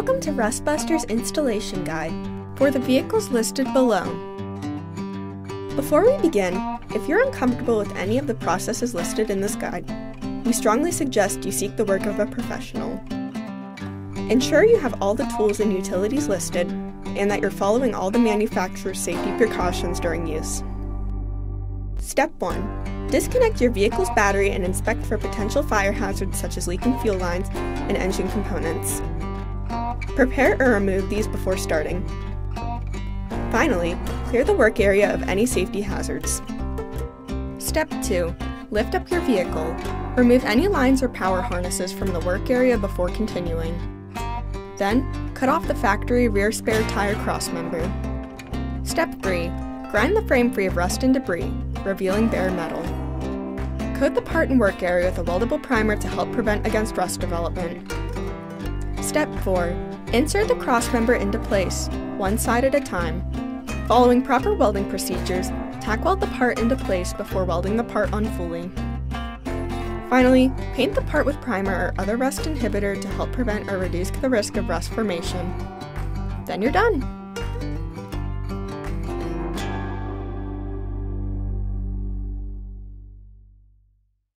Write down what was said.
Welcome to Rustbusters Installation Guide for the vehicles listed below. Before we begin, if you're uncomfortable with any of the processes listed in this guide, we strongly suggest you seek the work of a professional. Ensure you have all the tools and utilities listed, and that you're following all the manufacturer's safety precautions during use. Step 1. Disconnect your vehicle's battery and inspect for potential fire hazards such as leaking fuel lines and engine components. Prepare or remove these before starting. Finally, clear the work area of any safety hazards. Step 2. Lift up your vehicle. Remove any lines or power harnesses from the work area before continuing. Then, cut off the factory rear spare tire crossmember. Step 3. Grind the frame free of rust and debris, revealing bare metal. Coat the part and work area with a weldable primer to help prevent against rust development. Step 4. Insert the crossmember into place, one side at a time. Following proper welding procedures, tack weld the part into place before welding the part on fully. Finally, paint the part with primer or other rust inhibitor to help prevent or reduce the risk of rust formation. Then you're done!